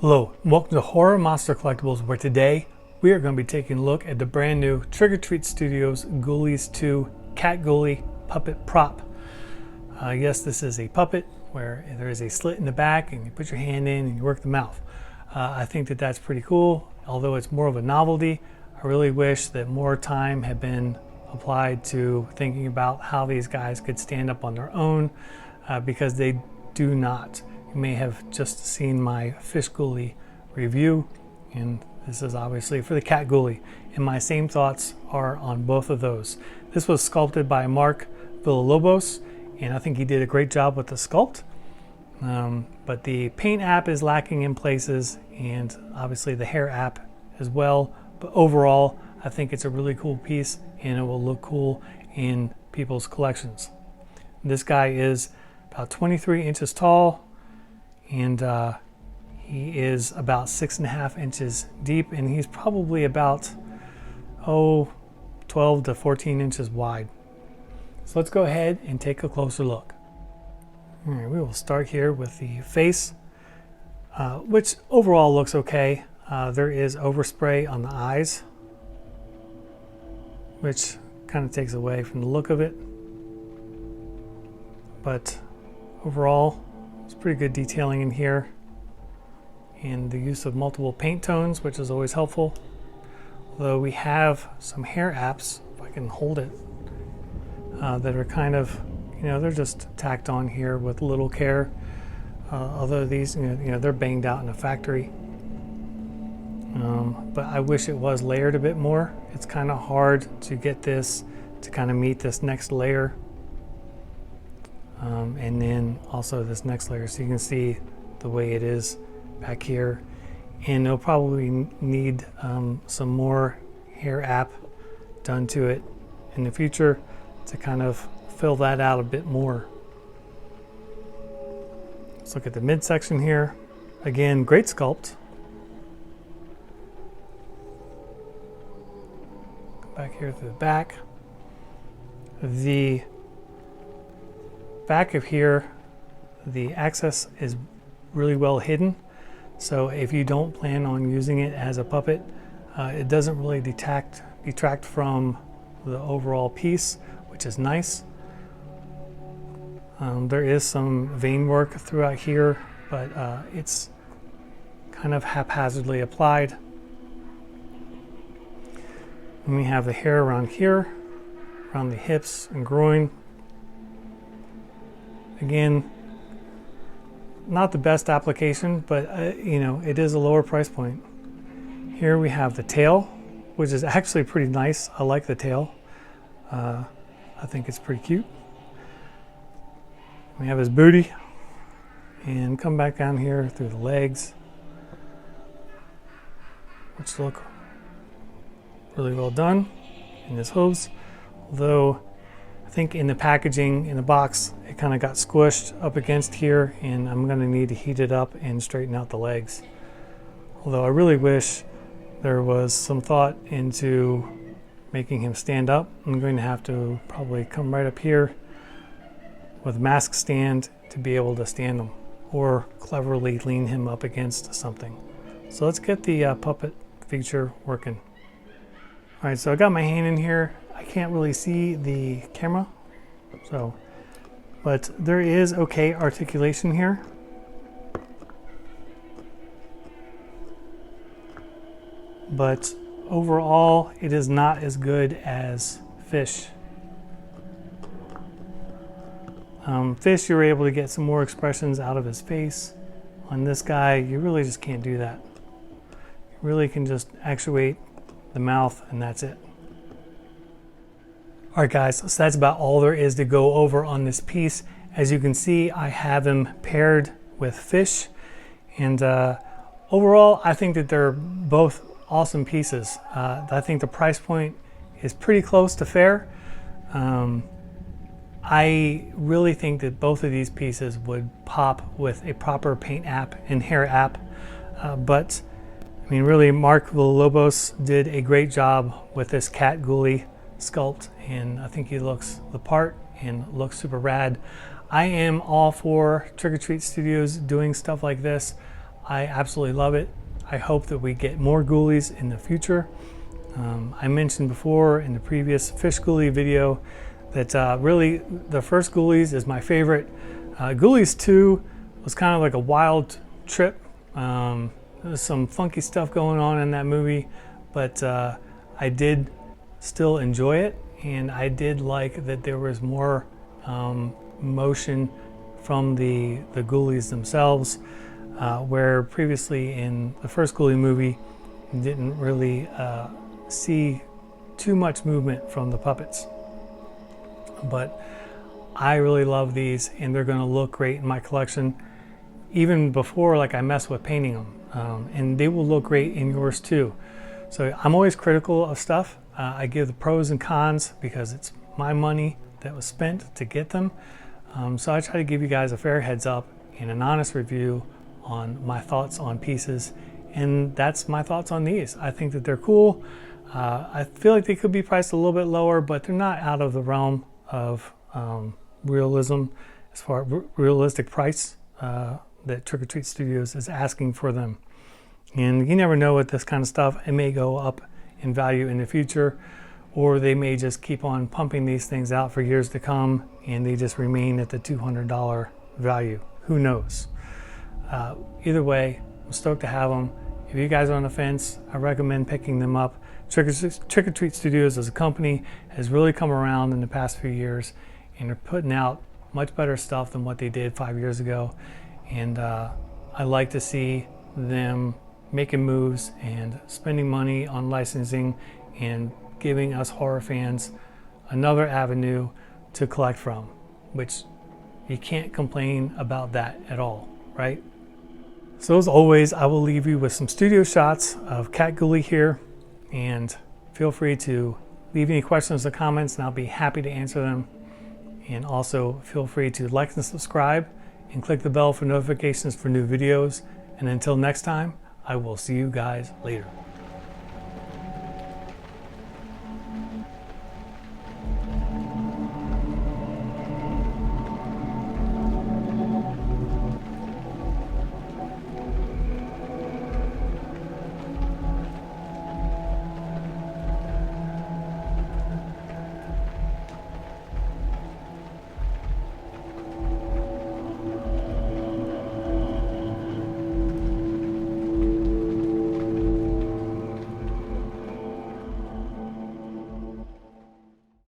Hello, and welcome to Horror Monster Collectibles, where today we are going to be taking a look at the brand new Trick or Treat Studios Ghoulies 2 Cat Ghoulie puppet prop. Yes, this is a puppet where there is a slit in the back and you put your hand in and you work the mouth. I think that that's pretty cool, although it's more of a novelty. I really wish that more time had been applied to thinking about how these guys could stand up on their own, because they do not. You may have just seen my Fish Ghoulie review, and this is obviously for the Cat Ghoulie, and my same thoughts are on both of those. This was sculpted by Mark Villalobos, and I think he did a great job with the sculpt, but the paint app is lacking in places, and obviously the hair app as well. But overall, I think it's a really cool piece, and it will look cool in people's collections. This guy is about 23 inches tall, and he is about 6.5 inches deep, and he's probably about 12 to 14 inches wide. So let's go ahead and take a closer look. All right, we will start here with the face, which overall looks okay. There is overspray on the eyes, which kind of takes away from the look of it, but overall it's pretty good detailing in here, and the use of multiple paint tones, which is always helpful. Although we have some hair apps, if I can hold it, that are kind of, they're just tacked on here with little care. Although these, they're banged out in a factory. But I wish it was layered a bit more. It's kind of hard to get this to kind of meet this next layer. And then also this next layer, so you can see the way it is back here. And it'll probably need some more hair app done to it in the future to kind of fill that out a bit more. Let's look at the midsection here. Again, great sculpt. Come back here to the back. The back of here, the access is really well hidden, so if you don't plan on using it as a puppet, it doesn't really detract from the overall piece, which is nice. There is some vein work throughout here, but it's kind of haphazardly applied. And we have the hair around here, around the hips and groin. Again, not the best application, but it is a lower price point. Here we have the tail, which is actually pretty nice. I like the tail. I think it's pretty cute. We have his booty, and come back down here through the legs, which look really well done, and his hooves. Although I think in the packaging, in the box, it kind of got squished up against here, and I'm going to need to heat it up and straighten out the legs. Although I really wish there was some thought into making him stand up. I'm going to have to probably come right up here with a mask stand to be able to stand him, or cleverly lean him up against something. So let's get the puppet feature working. All right, so I got my hand in here. I can't really see the camera, but there is okay articulation here. But overall, it is not as good as Fish. Fish, you're able to get some more expressions out of his face. On this guy, you really just can't do that. You really can just actuate the mouth, and that's it. All right, guys, so that's about all there is to go over on this piece. As you can see, I have him paired with Fish, and overall, I think that they're both awesome pieces. I think the price point is pretty close to fair. I really think that both of these pieces would pop with a proper paint app and hair app, but I mean, really, Mark Villalobos did a great job with this Cat Ghoulie sculpt, and I think he looks the part and looks super rad. I am all for Trick or Treat Studios doing stuff like this. I absolutely love it. I hope that we get more Ghoulies in the future. I mentioned before in the previous Fish Ghoulie video that really the first Ghoulies is my favorite. Ghoulies 2 was kind of like a wild trip. There's some funky stuff going on in that movie, but I did still enjoy it, and I did like that there was more motion from the Ghoulies themselves, where previously in the first Ghoulie movie you didn't really see too much movement from the puppets. But I really love these, and they're going to look great in my collection even before like I mess with painting them, and they will look great in yours too. So I'm always critical of stuff. I give the pros and cons because it's my money that was spent to get them. So I try to give you guys a fair heads up and an honest review on my thoughts on pieces, and that's my thoughts on these. I think that they're cool. I feel like they could be priced a little bit lower, but they're not out of the realm of realism as far as realistic price that Trick or Treat Studios is asking for them. And you never know with this kind of stuff. It may go up in value in the future, or they may just keep on pumping these things out for years to come and they just remain at the $200 value. Who knows? Either way, I'm stoked to have them. If you guys are on the fence, I recommend picking them up. Trick or Treat Studios as a company has really come around in the past few years, and they're putting out much better stuff than what they did 5 years ago. And I like to see them making moves and spending money on licensing and giving us horror fans another avenue to collect from, which you can't complain about that at all, right? So as always, I will leave you with some studio shots of Cat Ghoulie here, and feel free to leave any questions or comments and I'll be happy to answer them. And also feel free to like and subscribe and click the bell for notifications for new videos. And until next time, I will see you guys later.